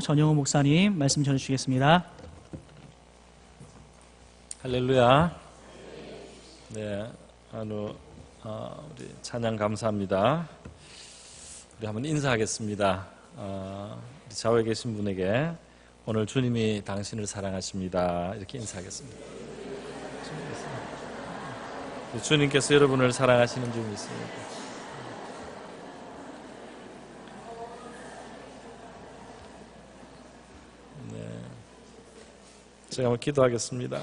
전영호 목사님 말씀 전해주시겠습니다. 할렐루야. 네, 우리 찬양 감사합니다. 우리 한번 인사하겠습니다. 우리 좌우에 계신 분에게 오늘 주님이 당신을 사랑하십니다. 이렇게 인사하겠습니다. 주님께서 여러분을 사랑하시는 줄 믿습니다. 제가 한번 기도하겠습니다.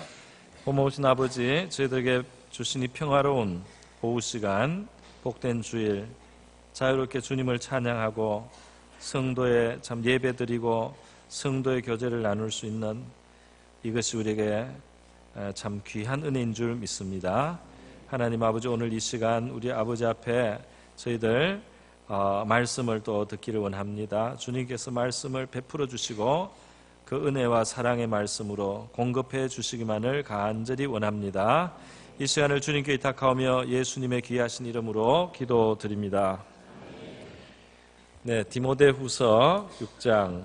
고마우신 아버지, 저희들에게 주신 이 평화로운 오후 시간, 복된 주일, 자유롭게 주님을 찬양하고 성도에 참 예배드리고 성도의 교제를 나눌 수 있는 이것이 우리에게 참 귀한 은혜인 줄 믿습니다. 하나님 아버지, 오늘 이 시간 우리 아버지 앞에 저희들 말씀을 또 듣기를 원합니다. 주님께서 말씀을 베풀어 주시고 그 은혜와 사랑의 말씀으로 공급해 주시기만을 간절히 원합니다. 이 시간을 주님께 의탁하오며 예수님의 귀하신 이름으로 기도드립니다. 네, 디모데후서 6장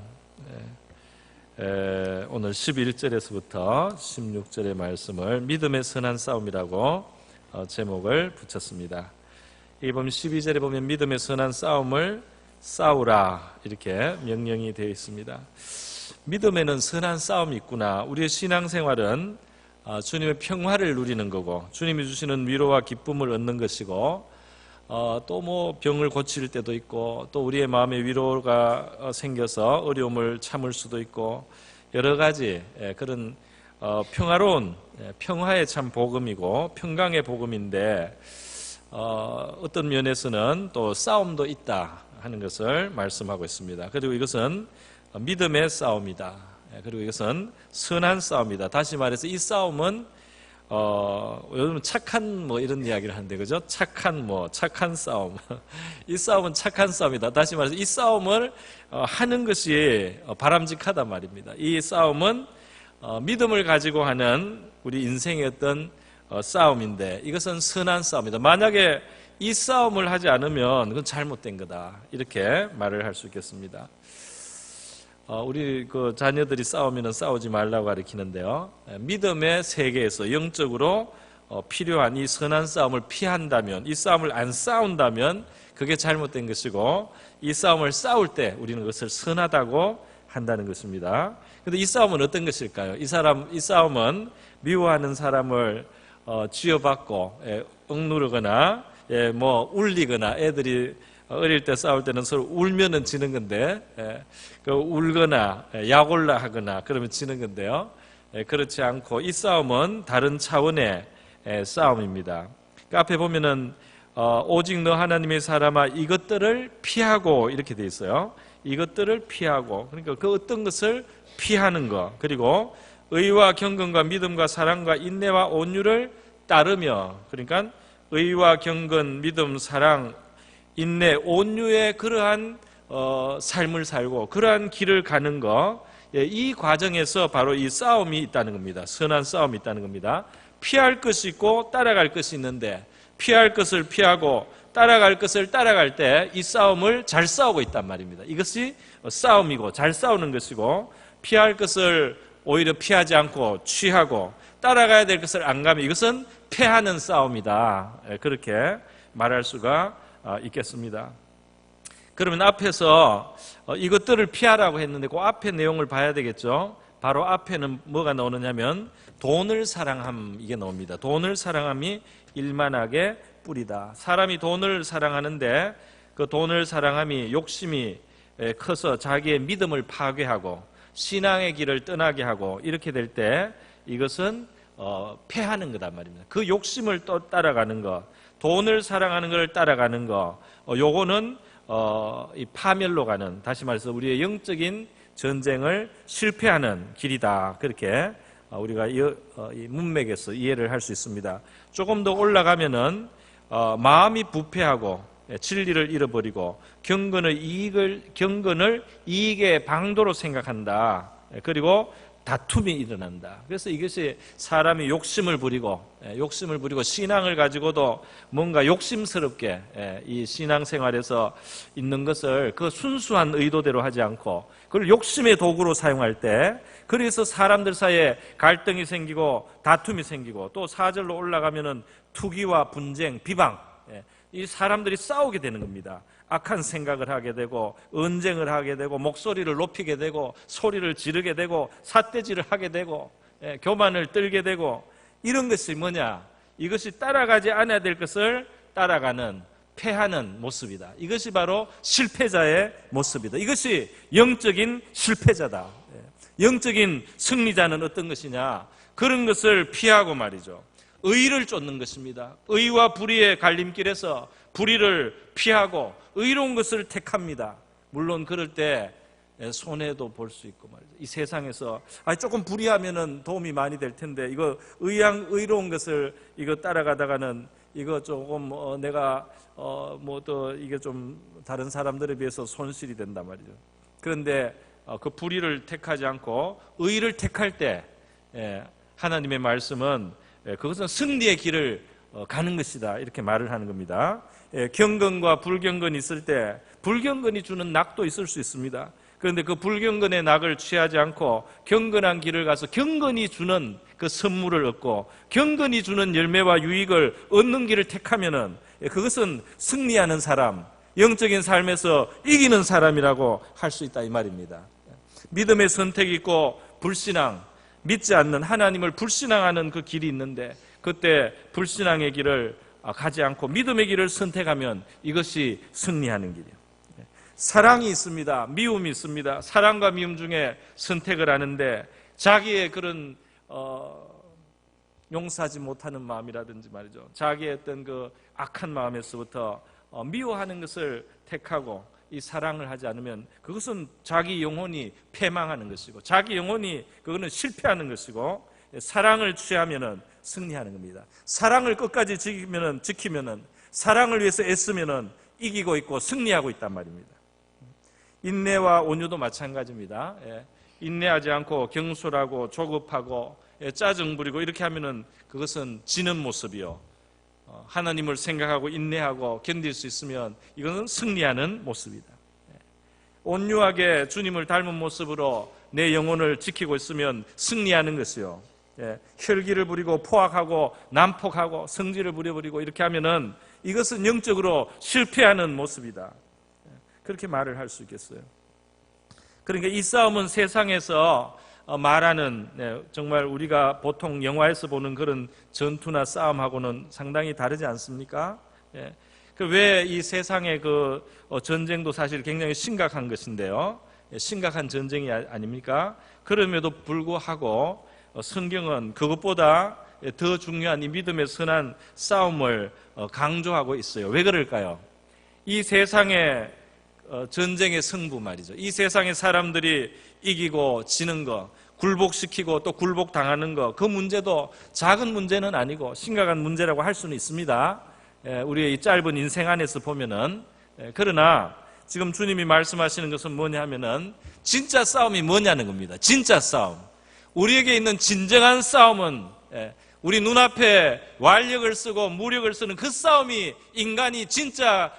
오늘 11절에서부터 16절의 말씀을 믿음의 선한 싸움이라고 제목을 붙였습니다. 여기 보면 12절에 보면 믿음의 선한 싸움을 싸우라 이렇게 명령이 되어 있습니다. 믿음에는 선한 싸움이 있구나. 우리의 신앙생활은 주님의 평화를 누리는 거고 주님이 주시는 위로와 기쁨을 얻는 것이고 또 뭐 병을 고칠 때도 있고 또 우리의 마음에 위로가 생겨서 어려움을 참을 수도 있고 여러 가지 그런 평화로운 평화의 참 복음이고 평강의 복음인데 어떤 면에서는 또 싸움도 있다 하는 것을 말씀하고 있습니다. 그리고 이것은 믿음의 싸움이다. 그리고 이것은 선한 싸움이다. 다시 말해서 이 싸움은 요즘 착한 뭐 이런 이야기를 하는데 그죠? 착한 싸움. 이 싸움은 착한 싸움이다. 다시 말해서 이 싸움을 하는 것이 바람직하단 말입니다. 이 싸움은 믿음을 가지고 하는 우리 인생의 어떤 싸움인데 이것은 선한 싸움이다. 만약에 이 싸움을 하지 않으면 그건 잘못된 거다. 이렇게 말을 할 수 있겠습니다. 우리 그 자녀들이 싸우면 싸우지 말라고 가르치는데요. 믿음의 세계에서 영적으로 필요한 이 선한 싸움을 피한다면, 이 싸움을 안 싸운다면 그게 잘못된 것이고, 이 싸움을 싸울 때 우리는 그것을 선하다고 한다는 것입니다. 그런데 이 싸움은 어떤 것일까요? 이 싸움은 미워하는 사람을 쥐어받고 억누르거나 울리거나 애들이 어릴 때 싸울 때는 서로 울면은 지는 건데 울거나 약올라 하거나 그러면 지는 건데요. 그렇지 않고 이 싸움은 다른 차원의 싸움입니다. 그 앞에 보면은 오직 너 하나님의 사람아 이것들을 피하고 이렇게 돼 있어요. 이것들을 피하고 그러니까 그 어떤 것을 피하는 것 그리고 의와 경건과 믿음과 사랑과 인내와 온유를 따르며 그러니까 의와 경건, 믿음, 사랑 인내, 온유의 그러한 삶을 살고 그러한 길을 가는 것, 이 과정에서 바로 이 싸움이 있다는 겁니다. 선한 싸움이 있다는 겁니다. 피할 것이 있고 따라갈 것이 있는데 피할 것을 피하고 따라갈 것을 따라갈 때 이 싸움을 잘 싸우고 있단 말입니다. 이것이 싸움이고 잘 싸우는 것이고 피할 것을 오히려 피하지 않고 취하고 따라가야 될 것을 안 가면 이것은 패하는 싸움이다. 그렇게 말할 수가 있겠습니다. 그러면 앞에서 이것들을 피하라고 했는데 그 앞에 내용을 봐야 되겠죠. 바로 앞에는 뭐가 나오느냐면 돈을 사랑함 이게 나옵니다. 돈을 사랑함이 일만하게 뿌리다. 사람이 돈을 사랑하는데 그 돈을 사랑함이 욕심이 커서 자기의 믿음을 파괴하고 신앙의 길을 떠나게 하고 이렇게 될 때 이것은 패하는 거단 말입니다. 그 욕심을 또 따라가는 것 돈을 사랑하는 것을 따라가는 거, 요거는 이 파멸로 가는, 다시 말해서 우리의 영적인 전쟁을 실패하는 길이다. 그렇게 우리가 이 문맥에서 이해를 할 수 있습니다. 조금 더 올라가면은 마음이 부패하고 진리를 잃어버리고 경건을 이익의 방도로 생각한다. 그리고 다툼이 일어난다. 그래서 이것이 사람이 욕심을 부리고 신앙을 가지고도 뭔가 욕심스럽게 이 신앙생활에서 있는 것을 그 순수한 의도대로 하지 않고 그 그걸 욕심의 도구로 사용할 때, 그래서 사람들 사이에 갈등이 생기고 다툼이 생기고, 또 4절로 올라가면은 투기와 분쟁, 비방, 이 사람들이 싸우게 되는 겁니다. 악한 생각을 하게 되고 언쟁을 하게 되고 목소리를 높이게 되고 소리를 지르게 되고 삿대질을 하게 되고 교만을 떨게 되고, 이런 것이 뭐냐? 이것이 따라가지 않아야 될 것을 따라가는, 패하는 모습이다. 이것이 바로 실패자의 모습이다. 이것이 영적인 실패자다. 영적인 승리자는 어떤 것이냐? 그런 것을 피하고 말이죠, 의를 쫓는 것입니다. 의와 불의의 갈림길에서 불의를 피하고 의로운 것을 택합니다. 물론 그럴 때 손해도 볼 수 있고 말이죠. 이 세상에서 조금 불의하면은 도움이 많이 될 텐데, 이거 의로운 것을 이거 따라가다가는 이거 조금 내가 뭐 또 이게 좀 다른 사람들에 비해서 손실이 된단 말이죠. 그런데 그 불의를 택하지 않고 의를 택할 때 하나님의 말씀은 그것은 승리의 길을 가는 것이다, 이렇게 말을 하는 겁니다. 경건과 불경건이 있을 때 불경건이 주는 낙도 있을 수 있습니다. 그런데 그 불경건의 낙을 취하지 않고 경건한 길을 가서 경건이 주는 그 선물을 얻고 경건이 주는 열매와 유익을 얻는 길을 택하면은 그것은 승리하는 사람, 영적인 삶에서 이기는 사람이라고 할 수 있다, 이 말입니다. 믿음의 선택이 있고 불신앙, 믿지 않는, 하나님을 불신앙하는 그 길이 있는데, 그때 불신앙의 길을 가지 않고 믿음의 길을 선택하면 이것이 승리하는 길이에요. 사랑이 있습니다. 미움이 있습니다. 사랑과 미움 중에 선택을 하는데, 자기의 그런 용서하지 못하는 마음이라든지 말이죠, 자기의 어떤 그 악한 마음에서부터 미워하는 것을 택하고 이 사랑을 하지 않으면 그것은 자기 영혼이 패망하는 것이고, 자기 영혼이 그거는 실패하는 것이고, 사랑을 취하면은 승리하는 겁니다. 사랑을 끝까지 지키면은 사랑을 위해서 애쓰면은 이기고 있고 승리하고 있단 말입니다. 인내와 온유도 마찬가지입니다. 인내하지 않고 경솔하고 조급하고 짜증 부리고 이렇게 하면은 그것은 지는 모습이요, 하나님을 생각하고 인내하고 견딜 수 있으면 이것은 승리하는 모습이다. 온유하게 주님을 닮은 모습으로 내 영혼을 지키고 있으면 승리하는 것이요, 혈기를 부리고 포악하고 난폭하고 성질을 부려버리고 이렇게 하면은 이것은 영적으로 실패하는 모습이다, 그렇게 말을 할 수 있겠어요. 그러니까 이 싸움은 세상에서 말하는 정말 우리가 보통 영화에서 보는 그런 전투나 싸움하고는 상당히 다르지 않습니까? 왜 이 세상의 그 전쟁도 사실 굉장히 심각한 것인데요, 심각한 전쟁이 아닙니까? 그럼에도 불구하고 성경은 그것보다 더 중요한 이 믿음의 선한 싸움을 강조하고 있어요. 왜 그럴까요? 이 세상의 전쟁의 승부 말이죠, 이 세상의 사람들이 이기고 지는 거, 굴복시키고 또 굴복당하는 거, 그 문제도 작은 문제는 아니고 심각한 문제라고 할 수는 있습니다. 우리의 이 짧은 인생 안에서 보면은. 그러나 지금 주님이 말씀하시는 것은 뭐냐 하면은 진짜 싸움이 뭐냐는 겁니다. 진짜 싸움, 우리에게 있는 진정한 싸움은 우리 눈앞에 완력을 쓰고 무력을 쓰는 그 싸움이 인간이 진짜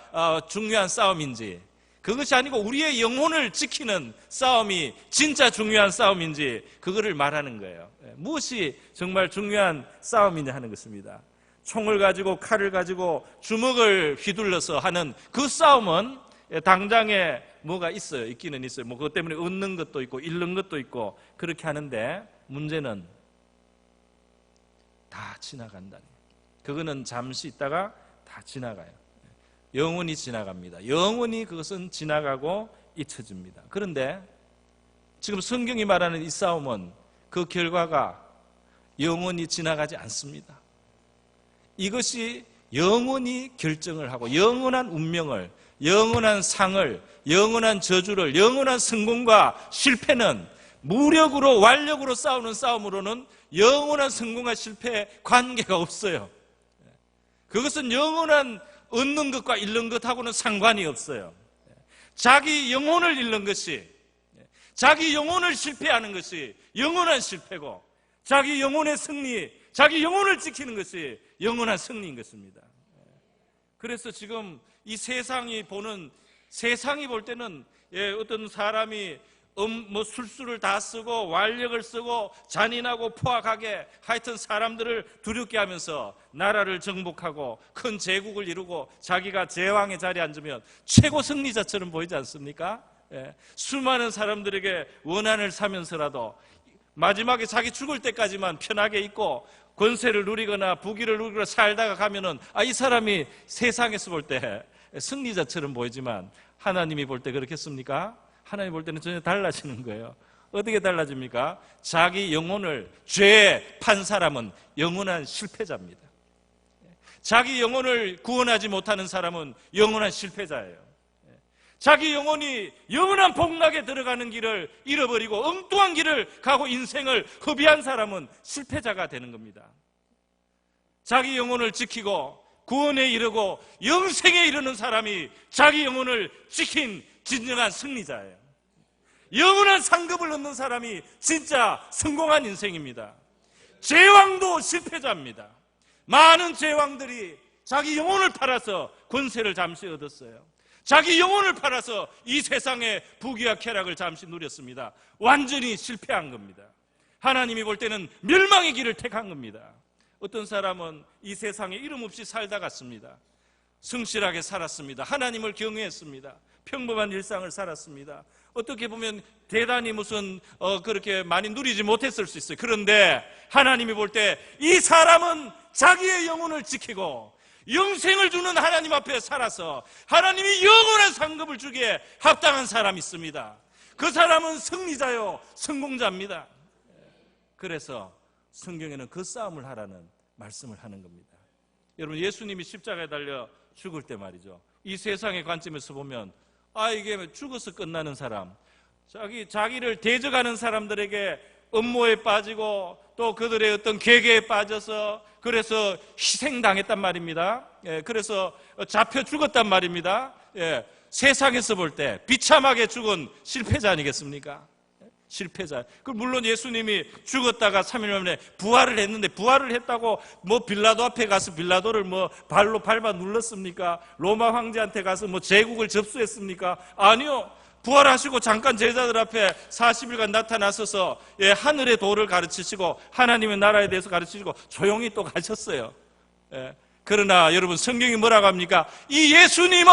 중요한 싸움인지, 그것이 아니고 우리의 영혼을 지키는 싸움이 진짜 중요한 싸움인지, 그거를 말하는 거예요. 무엇이 정말 중요한 싸움이냐 하는 것입니다. 총을 가지고 칼을 가지고 주먹을 휘둘러서 하는 그 싸움은 당장에 뭐가 있어요. 있기는 있어요. 뭐 그것 때문에 얻는 것도 있고 잃는 것도 있고 그렇게 하는데, 문제는 다 지나간다는 거예요. 그거는 잠시 있다가 다 지나가요. 영원히 지나갑니다. 영원히 그것은 지나가고 잊혀집니다. 그런데 지금 성경이 말하는 이 싸움은 그 결과가 영원히 지나가지 않습니다. 이것이 영원히 결정을 하고 영원한 운명을, 영원한 상을, 영원한 저주를, 영원한 성공과 실패는 무력으로 완력으로 싸우는 싸움으로는 영원한 성공과 실패에 관계가 없어요. 그것은 영원한 얻는 것과 잃는 것하고는 상관이 없어요. 자기 영혼을 잃는 것이, 자기 영혼을 실패하는 것이 영원한 실패고, 자기 영혼의 승리, 자기 영혼을 지키는 것이 영원한 승리인 것입니다. 그래서 지금 이 세상이 볼 때는 어떤 사람이 술수를 다 쓰고 완력을 쓰고 잔인하고 포악하게 하여튼 사람들을 두렵게 하면서 나라를 정복하고 큰 제국을 이루고 자기가 제왕의 자리에 앉으면 최고 승리자처럼 보이지 않습니까? 예. 수많은 사람들에게 원한을 사면서라도 마지막에 자기 죽을 때까지만 편하게 있고 권세를 누리거나 부귀를 누리거나 살다가 가면은 이 사람이 세상에서 볼 때 승리자처럼 보이지만 하나님이 볼 때 그렇겠습니까? 하나님 볼 때는 전혀 달라지는 거예요. 어떻게 달라집니까? 자기 영혼을 죄에 판 사람은 영원한 실패자입니다. 자기 영혼을 구원하지 못하는 사람은 영원한 실패자예요. 자기 영혼이 영원한 복락에 들어가는 길을 잃어버리고 엉뚱한 길을 가고 인생을 허비한 사람은 실패자가 되는 겁니다. 자기 영혼을 지키고 구원에 이르고 영생에 이르는 사람이 자기 영혼을 지킨 진정한 승리자예요. 영원한 상급을 얻는 사람이 진짜 성공한 인생입니다. 제왕도 실패자입니다. 많은 제왕들이 자기 영혼을 팔아서 권세를 잠시 얻었어요. 자기 영혼을 팔아서 이 세상의 부귀와 쾌락을 잠시 누렸습니다. 완전히 실패한 겁니다. 하나님이 볼 때는 멸망의 길을 택한 겁니다. 어떤 사람은 이 세상에 이름 없이 살다 갔습니다. 성실하게 살았습니다. 하나님을 경외했습니다. 평범한 일상을 살았습니다. 어떻게 보면 대단히 그렇게 많이 누리지 못했을 수 있어요. 그런데 하나님이 볼 때 이 사람은 자기의 영혼을 지키고 영생을 주는 하나님 앞에 살아서 하나님이 영원한 상급을 주기에 합당한 사람이 있습니다. 그 사람은 승리자요 성공자입니다. 그래서 성경에는 그 싸움을 하라는 말씀을 하는 겁니다. 여러분, 예수님이 십자가에 달려 죽을 때 말이죠, 이 세상의 관점에서 보면 이게 죽어서 끝나는 사람, 자기를 대적하는 사람들에게 음모에 빠지고 또 그들의 어떤 계계에 빠져서 그래서 희생당했단 말입니다. 그래서 잡혀 죽었단 말입니다. 세상에서 볼 때 비참하게 죽은 실패자 아니겠습니까? 실패자. 물론 예수님이 죽었다가 3일 만에 부활을 했는데, 부활을 했다고 빌라도 앞에 가서 빌라도를 발로 밟아 눌렀습니까? 로마 황제한테 가서 제국을 접수했습니까? 아니요. 부활하시고 잠깐 제자들 앞에 40일간 나타나셔서 하늘의 도를 가르치시고 하나님의 나라에 대해서 가르치시고 조용히 또 가셨어요. 그러나 여러분, 성경이 뭐라고 합니까? 이 예수님은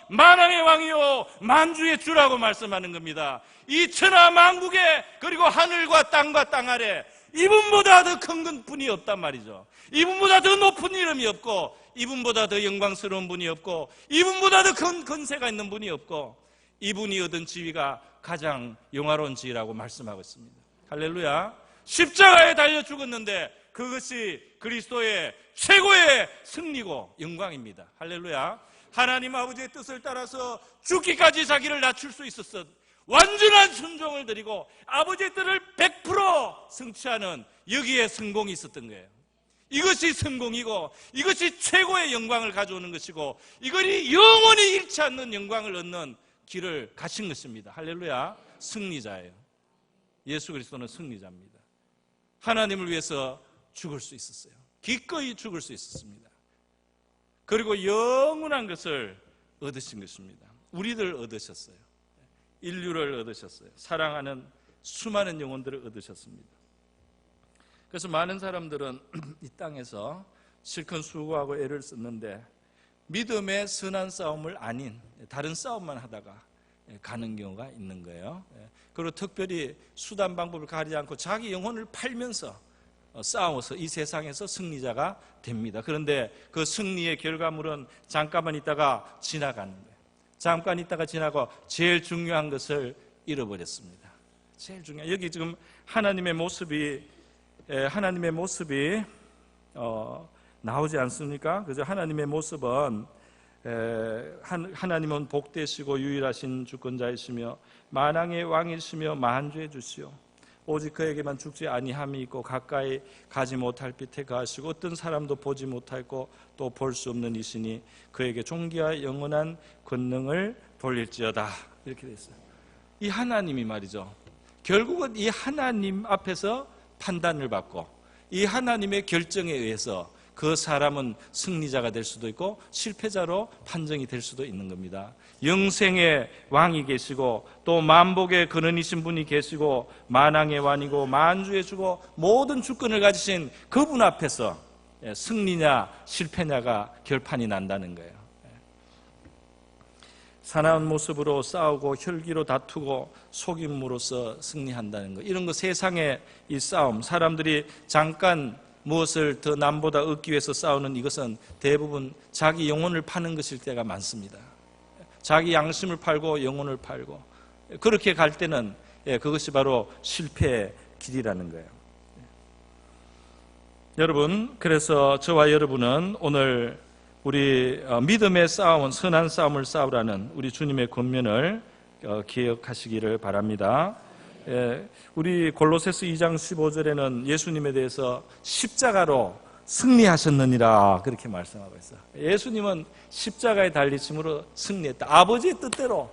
만왕의 왕이요 만주의 주라고 말씀하는 겁니다. 이 천하 만국에, 그리고 하늘과 땅 아래 이분보다 더 큰 분이 없단 말이죠. 이분보다 더 높은 이름이 없고, 이분보다 더 영광스러운 분이 없고, 이분보다 더 큰 권세가 있는 분이 없고, 이분이 얻은 지위가 가장 영화로운 지위라고 말씀하고 있습니다. 할렐루야. 십자가에 달려 죽었는데 그것이 그리스도의 최고의 승리고 영광입니다. 할렐루야. 하나님 아버지의 뜻을 따라서 죽기까지 자기를 낮출 수 있었어. 완전한 순종을 드리고 아버지의 뜻을 100% 성취하는 여기에 성공이 있었던 거예요. 이것이 성공이고, 이것이 최고의 영광을 가져오는 것이고, 이것이 영원히 잃지 않는 영광을 얻는 길을 가신 것입니다. 할렐루야. 승리자예요. 예수 그리스도는 승리자입니다. 하나님을 위해서 죽을 수 있었어요. 기꺼이 죽을 수 있었습니다. 그리고 영원한 것을 얻으신 것입니다. 우리들 얻으셨어요. 인류를 얻으셨어요. 사랑하는 수많은 영혼들을 얻으셨습니다. 그래서 많은 사람들은 이 땅에서 실컷 수고하고 애를 썼는데 믿음의 선한 싸움을 아닌 다른 싸움만 하다가 가는 경우가 있는 거예요. 그리고 특별히 수단 방법을 가리지 않고 자기 영혼을 팔면서 싸워서 이 세상에서 승리자가 됩니다. 그런데 그 승리의 결과물은 잠깐만 있다가 지나가는 거예요. 잠깐 있다가 지나고 제일 중요한 것을 잃어버렸습니다. 제일 중요한, 여기 지금 하나님의 모습이 나오지 않습니까? 그죠? 하나님의 모습은 하나님은 복되시고 유일하신 주권자이시며 만왕의 왕이시며 만주의 주시오. 오직 그에게만 죽지 아니함이 있고 가까이 가지 못할 빛에 가시고 어떤 사람도 보지 못하고 또 볼 수 없는 이시니 그에게 존귀와 영원한 권능을 돌릴지어다. 이렇게 돼 있어요. 이 하나님이 말이죠, 결국은 이 하나님 앞에서 판단을 받고 이 하나님의 결정에 의해서 그 사람은 승리자가 될 수도 있고 실패자로 판정이 될 수도 있는 겁니다. 영생의 왕이 계시고 또 만복의 근원이신 분이 계시고 만왕의 왕이고 만주의 주고 모든 주권을 가지신 그분 앞에서 승리냐 실패냐가 결판이 난다는 거예요. 사나운 모습으로 싸우고 혈기로 다투고 속임으로써 승리한다는 것, 이런 거 세상의 이 싸움, 사람들이 잠깐 무엇을 더 남보다 얻기 위해서 싸우는 이것은 대부분 자기 영혼을 파는 것일 때가 많습니다. 자기 양심을 팔고 영혼을 팔고 그렇게 갈 때는 그것이 바로 실패의 길이라는 거예요. 여러분, 그래서 저와 여러분은 오늘 우리 믿음의 싸움은 선한 싸움을 싸우라는 우리 주님의 권면을 기억하시기를 바랍니다. 우리 골로새서 2장 15절에는 예수님에 대해서 십자가로 승리하셨느니라 그렇게 말씀하고 있어요. 예수님은 십자가에 달리심으로 승리했다. 아버지의 뜻대로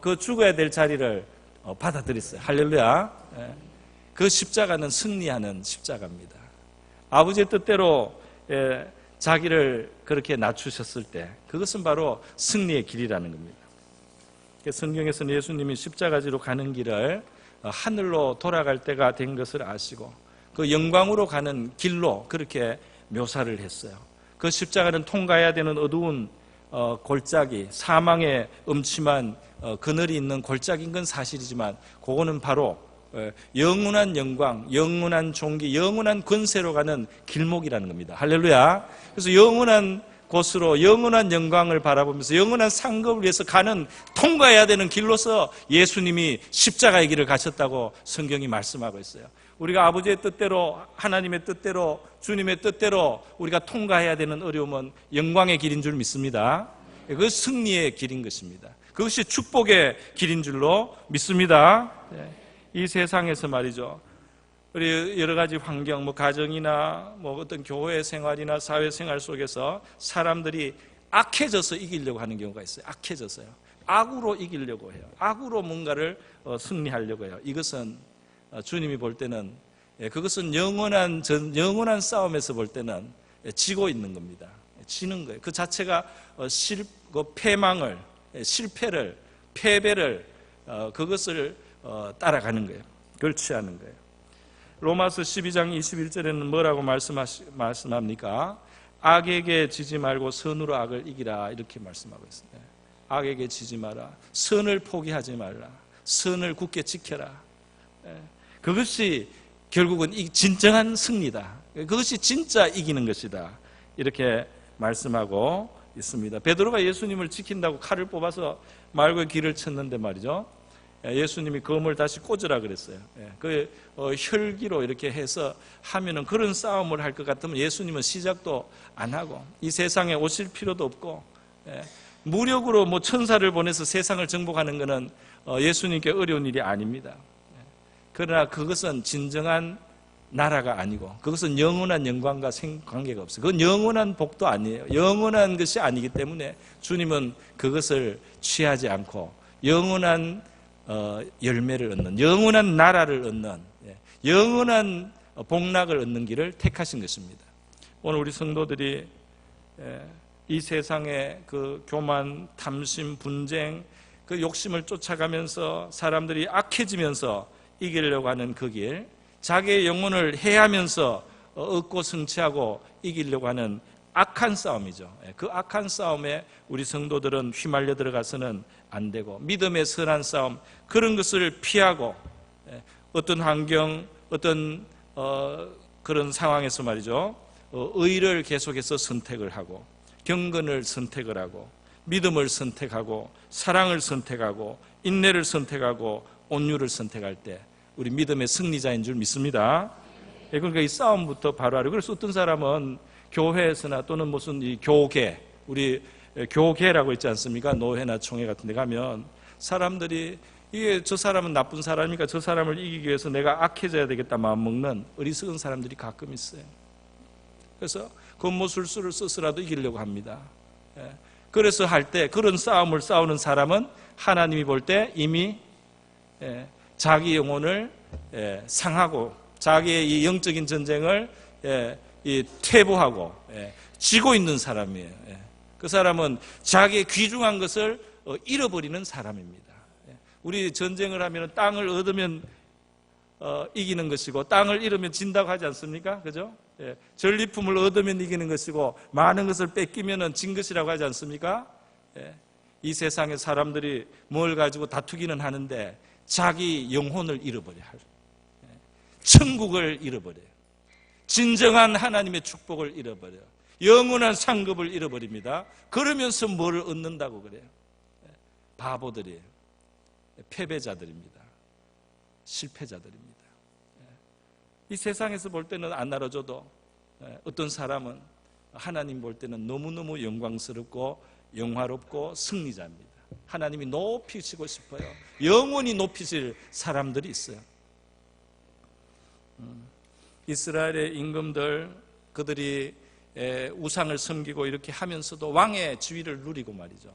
그 죽어야 될 자리를 받아들였어요. 할렐루야. 그 십자가는 승리하는 십자가입니다. 아버지의 뜻대로 자기를 그렇게 낮추셨을 때 그것은 바로 승리의 길이라는 겁니다. 성경에서는 예수님이 십자가지로 가는 길을 하늘로 돌아갈 때가 된 것을 아시고 그 영광으로 가는 길로 그렇게 묘사를 했어요. 그 십자가는 통과해야 되는 어두운 골짜기, 사망의 음침한 그늘이 있는 골짜기인 건 사실이지만 그거는 바로 영원한 영광, 영원한 존귀, 영원한 권세로 가는 길목이라는 겁니다. 할렐루야. 그래서 영원한 곳으로 영원한 영광을 바라보면서 영원한 상급을 위해서 가는 통과해야 되는 길로서 예수님이 십자가의 길을 가셨다고 성경이 말씀하고 있어요. 우리가 아버지의 뜻대로, 하나님의 뜻대로, 주님의 뜻대로 우리가 통과해야 되는 어려움은 영광의 길인 줄 믿습니다. 그것이 승리의 길인 것입니다. 그것이 축복의 길인 줄로 믿습니다. 이 세상에서 말이죠, 우리 여러 가지 환경, 가정이나 어떤 교회 생활이나 사회 생활 속에서 사람들이 악해져서 이기려고 하는 경우가 있어요. 악해져서요. 악으로 이기려고 해요. 악으로 뭔가를 승리하려고 해요. 이것은 주님이 볼 때는 그것은 영원한 싸움에서 볼 때는 지고 있는 겁니다. 지는 거예요. 그 자체가 패망을, 실패를, 패배를, 그것을 따라가는 거예요. 그걸 취하는 거예요. 로마서 12장 21절에는 뭐라고 말씀합니까? 악에게 지지 말고 선으로 악을 이기라 이렇게 말씀하고 있습니다. 악에게 지지 마라. 선을 포기하지 말라. 선을 굳게 지켜라. 그것이 결국은 진정한 승리다. 그것이 진짜 이기는 것이다. 이렇게 말씀하고 있습니다. 베드로가 예수님을 지킨다고 칼을 뽑아서 말고의 길을 쳤는데 말이죠, 예수님이 검을 다시 꽂으라 그랬어요. 그 혈기로 이렇게 해서 하면은 그런 싸움을 할 것 같으면 예수님은 시작도 안 하고 이 세상에 오실 필요도 없고 무력으로 천사를 보내서 세상을 정복하는 것은 예수님께 어려운 일이 아닙니다. 그러나 그것은 진정한 나라가 아니고 그것은 영원한 영광과 관계가 없어요. 그건 영원한 복도 아니에요. 영원한 것이 아니기 때문에 주님은 그것을 취하지 않고 영원한 열매를 얻는, 영원한 나라를 얻는, 영원한 복락을 얻는 길을 택하신 것입니다. 오늘 우리 성도들이 이 세상의 그 교만, 탐심, 분쟁, 그 욕심을 쫓아가면서 사람들이 악해지면서 이기려고 하는 그 길, 자기의 영혼을 해하면서 얻고 성취하고 이기려고 하는 악한 싸움이죠. 그 악한 싸움에 우리 성도들은 휘말려 들어가서는 안 되고 믿음의 선한 싸움, 그런 것을 피하고 어떤 환경, 어떤 그런 상황에서 말이죠, 의를 계속해서 선택을 하고 경건을 선택을 하고 믿음을 선택하고 사랑을 선택하고 인내를 선택하고 온유를 선택할 때 우리 믿음의 승리자인 줄 믿습니다. 그러니까 이 싸움부터 바로 하려. 그래서 어떤 사람은 교회에서나 또는 무슨 이 교계, 우리 교계라고 있지 않습니까? 노회나 총회 같은 데 가면 사람들이 이게 저 사람은 나쁜 사람이니까 저 사람을 이기기 위해서 내가 악해져야 되겠다 마음먹는 어리석은 사람들이 가끔 있어요. 그래서 겉모술수를 써서라도 이기려고 합니다. 그래서 할 때 그런 싸움을 싸우는 사람은 하나님이 볼 때 이미 자기 영혼을 상하고 자기의 이 영적인 전쟁을 퇴보하고 지고 있는 사람이에요. 그 사람은 자기의 귀중한 것을 잃어버리는 사람입니다. 우리 전쟁을 하면 땅을 얻으면 이기는 것이고 땅을 잃으면 진다고 하지 않습니까? 그죠? 전리품을 얻으면 이기는 것이고 많은 것을 뺏기면 진 것이라고 하지 않습니까? 이 세상의 사람들이 뭘 가지고 다투기는 하는데 자기 영혼을 잃어버려야 할, 천국을 잃어버려요. 진정한 하나님의 축복을 잃어버려요. 영원한 상급을 잃어버립니다. 그러면서 뭐를 얻는다고 그래요? 바보들이에요. 패배자들입니다. 실패자들입니다. 이 세상에서 볼 때는 안 나눠줘도 어떤 사람은 하나님 볼 때는 너무너무 영광스럽고 영화롭고 승리자입니다. 하나님이 높이시고 싶어요. 영원히 높이실 사람들이 있어요. 이스라엘의 임금들, 그들이 우상을 섬기고 이렇게 하면서도 왕의 지위를 누리고 말이죠.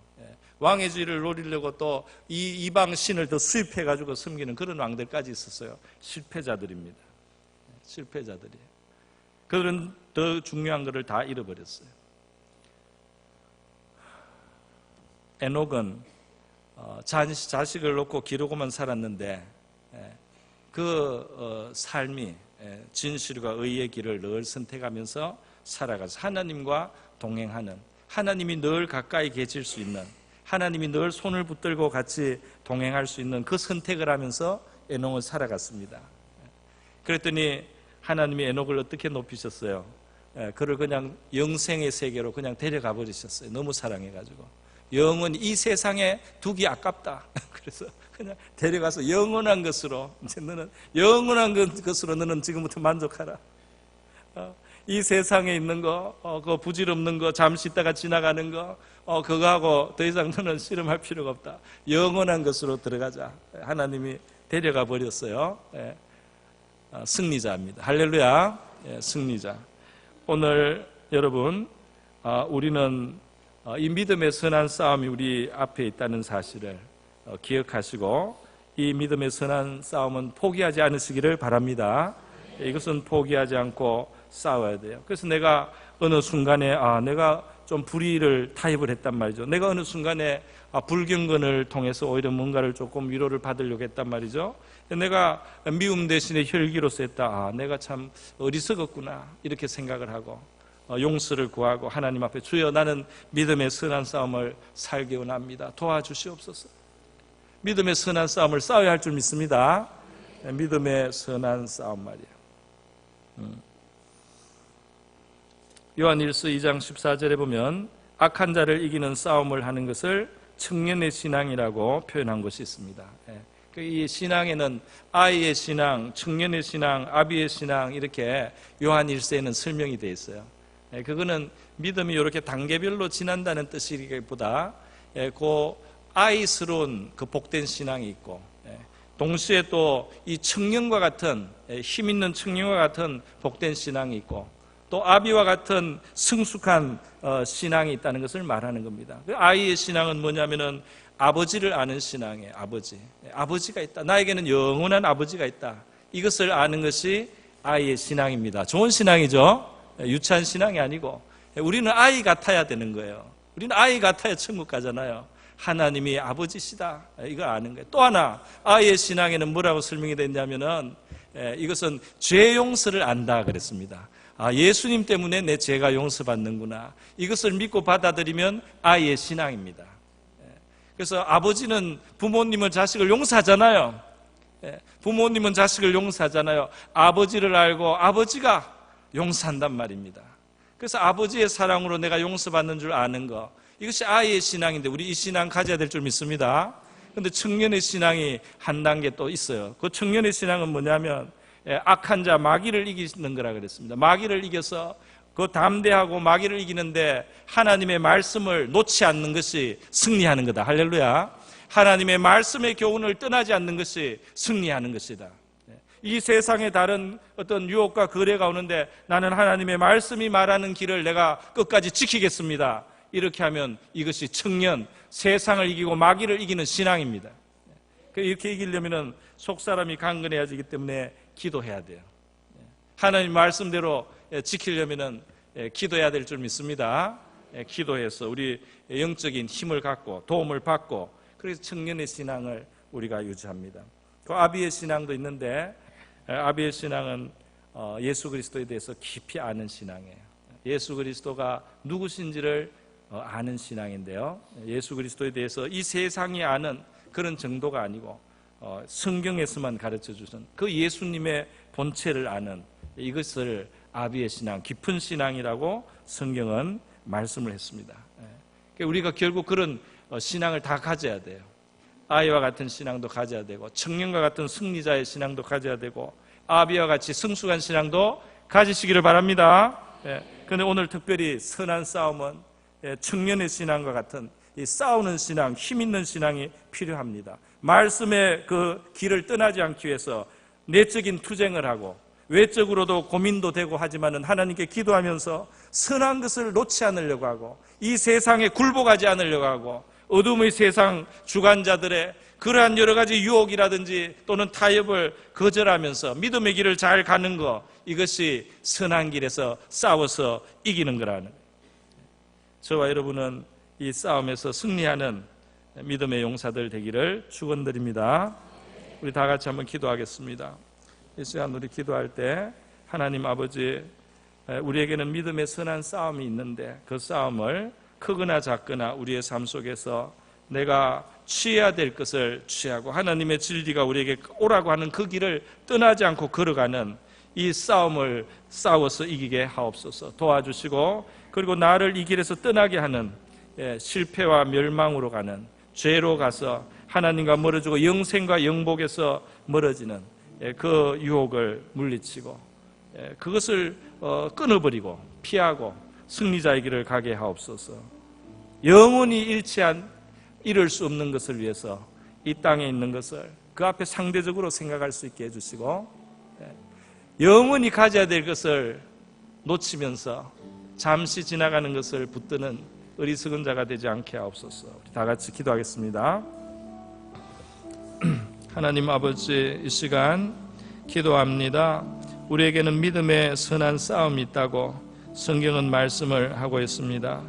왕의 지위를 누리려고 또 이 이방 신을 더 수입해가지고 섬기는 그런 왕들까지 있었어요. 실패자들입니다. 실패자들이에요. 그들은 더 중요한 것을 다 잃어버렸어요. 에녹은 자식을 놓고 기르고만 살았는데 그 삶이 진실과 의의 길을 늘 선택하면서 살아가서 하나님과 동행하는, 하나님이 늘 가까이 계실 수 있는, 하나님이 늘 손을 붙들고 같이 동행할 수 있는 그 선택을 하면서 에녹은 살아갔습니다. 그랬더니 하나님이 에녹을 어떻게 높이셨어요? 그를 그냥 영생의 세계로 그냥 데려가 버리셨어요. 너무 사랑해가지고. 영원히 이 세상에 두기 아깝다. 그래서 그냥 데려가서 영원한 것으로, 이제 너는 영원한 것으로 너는 지금부터 만족하라. 이 세상에 있는 거, 그 부질없는 거, 잠시 있다가 지나가는 거, 그거하고 더 이상 너는 씨름할 필요가 없다. 영원한 것으로 들어가자. 하나님이 데려가 버렸어요. 승리자입니다. 할렐루야. 승리자. 오늘 여러분, 우리는 이 믿음의 선한 싸움이 우리 앞에 있다는 사실을 기억하시고, 이 믿음의 선한 싸움은 포기하지 않으시기를 바랍니다. 이것은 포기하지 않고 싸워야 돼요. 그래서 내가 어느 순간에 내가 좀 불의를 타협을 했단 말이죠. 내가 어느 순간에 불경건을 통해서 오히려 뭔가를 조금 위로를 받으려고 했단 말이죠. 내가 미움 대신에 혈기로서 했다. 내가 참 어리석었구나, 이렇게 생각을 하고 용서를 구하고 하나님 앞에, 주여 나는 믿음의 선한 싸움을 살기 원합니다. 도와주시옵소서. 믿음의 선한 싸움을 싸워야 할 줄 믿습니다. 믿음의 선한 싸움 말이에요. 요한일서 2장 14절에 보면 악한 자를 이기는 싸움을 하는 것을 청년의 신앙이라고 표현한 것이 있습니다. 이 신앙에는 아이의 신앙, 청년의 신앙, 아비의 신앙, 이렇게 요한일서에는 설명이 되어 있어요. 그거는 믿음이 이렇게 단계별로 지난다는 뜻이기보다 그 아이스러운 그 복된 신앙이 있고, 동시에 또 이 청년과 같은, 힘 있는 청년과 같은 복된 신앙이 있고, 또 아비와 같은 성숙한 신앙이 있다는 것을 말하는 겁니다. 그 아이의 신앙은 뭐냐면은 아버지를 아는 신앙이에요. 아버지가 있다. 나에게는 영원한 아버지가 있다. 이것을 아는 것이 아이의 신앙입니다. 좋은 신앙이죠. 유치한 신앙이 아니고, 우리는 아이 같아야 되는 거예요. 우리는 아이 같아야 천국 가잖아요. 하나님이 아버지시다, 이거 아는 거예요. 또 하나, 아이의 신앙에는 뭐라고 설명이 됐냐면은 이것은 죄 용서를 안다 그랬습니다. 예수님 때문에 내 죄가 용서받는구나, 이것을 믿고 받아들이면 아이의 신앙입니다. 그래서 아버지는 부모님은 자식을 용서하잖아요. 부모님은 자식을 용서하잖아요. 아버지를 알고 아버지가 용서한단 말입니다. 그래서 아버지의 사랑으로 내가 용서받는 줄 아는 거, 이것이 아이의 신앙인데 우리 이 신앙 가져야 될 줄 믿습니다. 그런데 청년의 신앙이 한 단계 또 있어요. 그 청년의 신앙은 뭐냐면 악한 자 마귀를 이기는 거라 그랬습니다. 마귀를 이겨서 그 담대하고 마귀를 이기는데 하나님의 말씀을 놓지 않는 것이 승리하는 거다. 할렐루야. 하나님의 말씀의 교훈을 떠나지 않는 것이 승리하는 것이다. 이 세상에 다른 어떤 유혹과 거래가 오는데 나는 하나님의 말씀이 말하는 길을 내가 끝까지 지키겠습니다. 이렇게 하면 이것이 청년, 세상을 이기고 마귀를 이기는 신앙입니다. 이렇게 이기려면 속사람이 강건해야 되기 때문에 기도해야 돼요. 하나님 말씀대로 지키려면은 기도해야 될 줄 믿습니다. 기도해서 우리 영적인 힘을 갖고 도움을 받고, 그래서 청년의 신앙을 우리가 유지합니다. 그 아비의 신앙도 있는데, 아비의 신앙은 예수 그리스도에 대해서 깊이 아는 신앙이에요. 예수 그리스도가 누구신지를 아는 신앙인데요, 예수 그리스도에 대해서 이 세상이 아는 그런 정도가 아니고 성경에서만 가르쳐 주신 그 예수님의 본체를 아는, 이것을 아비의 신앙, 깊은 신앙이라고 성경은 말씀을 했습니다. 우리가 결국 그런 신앙을 다 가져야 돼요. 아이와 같은 신앙도 가져야 되고, 청년과 같은 승리자의 신앙도 가져야 되고, 아비와 같이 성숙한 신앙도 가지시기를 바랍니다. 그런데 오늘 특별히 선한 싸움은 청년의 신앙과 같은 이 싸우는 신앙, 힘 있는 신앙이 필요합니다. 말씀의 그 길을 떠나지 않기 위해서 내적인 투쟁을 하고, 외적으로도 고민도 되고 하지만은 하나님께 기도하면서 선한 것을 놓지 않으려고 하고, 이 세상에 굴복하지 않으려고 하고, 어둠의 세상 주관자들의 그러한 여러 가지 유혹이라든지 또는 타협을 거절하면서 믿음의 길을 잘 가는 것, 이것이 선한 길에서 싸워서 이기는 거라는, 저와 여러분은 이 싸움에서 승리하는 믿음의 용사들 되기를 축원드립니다. 우리 다 같이 한번 기도하겠습니다. 이 시간 우리 기도할 때, 하나님 아버지, 우리에게는 믿음의 선한 싸움이 있는데 그 싸움을 크거나 작거나 우리의 삶 속에서 내가 취해야 될 것을 취하고, 하나님의 진리가 우리에게 오라고 하는 그 길을 떠나지 않고 걸어가는 이 싸움을 싸워서 이기게 하옵소서. 도와주시고, 그리고 나를 이 길에서 떠나게 하는 실패와 멸망으로 가는, 죄로 가서 하나님과 멀어지고 영생과 영복에서 멀어지는 그 유혹을 물리치고, 그것을 끊어버리고 피하고 승리자의 길을 가게 하옵소서. 영원히 잃을 수 없는 것을 위해서 이 땅에 있는 것을 그 앞에 상대적으로 생각할 수 있게 해주시고, 영원히 가져야 될 것을 놓치면서 잠시 지나가는 것을 붙드는 어리석은 자가 되지 않게 하옵소서. 우리 다 같이 기도하겠습니다. 하나님 아버지, 이 시간 기도합니다. 우리에게는 믿음의 선한 싸움이 있다고 성경은 말씀을 하고 있습니다.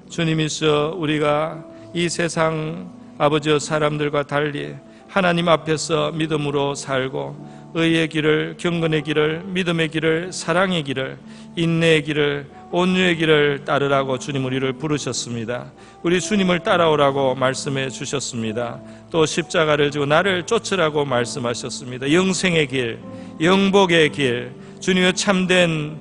주님이시여, 우리가 이 세상 아버지여 사람들과 달리 하나님 앞에서 믿음으로 살고, 의의 길을, 경건의 길을, 믿음의 길을, 사랑의 길을, 인내의 길을, 온유의 길을 따르라고 주님 우리를 부르셨습니다. 우리 주님을 따라오라고 말씀해 주셨습니다. 또 십자가를 지고 나를 쫓으라고 말씀하셨습니다. 영생의 길, 영복의 길, 주님의 참된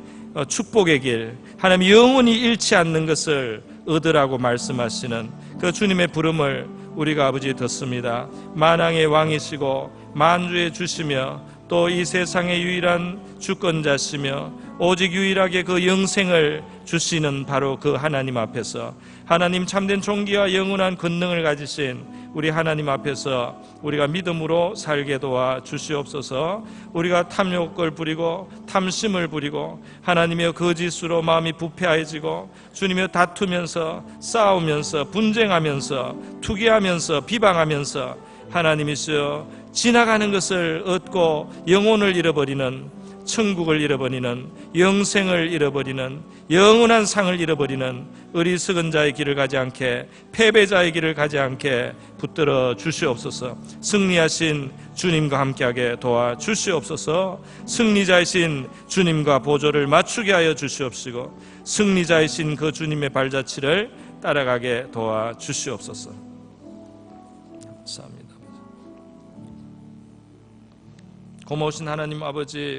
축복의 길, 하나님 영원히 잃지 않는 것을 얻으라고 말씀하시는 그 주님의 부름을 우리가 아버지 듣습니다. 만왕의 왕이시고 만주의 주시며 또 이 세상의 유일한 주권자시며 오직 유일하게 그 영생을 주시는 바로 그 하나님 앞에서, 하나님 참된 존귀와 영원한 권능을 가지신 우리 하나님 앞에서 우리가 믿음으로 살게 도와 주시옵소서. 우리가 탐욕을 부리고 탐심을 부리고 하나님의 거짓으로 마음이 부패해지고 주님의 다투면서 싸우면서 분쟁하면서 투기하면서 비방하면서 하나님이시여 지나가는 것을 얻고 영혼을 잃어버리는, 천국을 잃어버리는, 영생을 잃어버리는, 영원한 상을 잃어버리는 어리석은 자의 길을 가지 않게, 패배자의 길을 가지 않게 붙들어 주시옵소서. 승리하신 주님과 함께하게 도와 주시옵소서. 승리자이신 주님과 보조를 맞추게 하여 주시옵시고, 승리자이신 그 주님의 발자취를 따라가게 도와 주시옵소서. 감사합니다. 고마우신 하나님 아버지,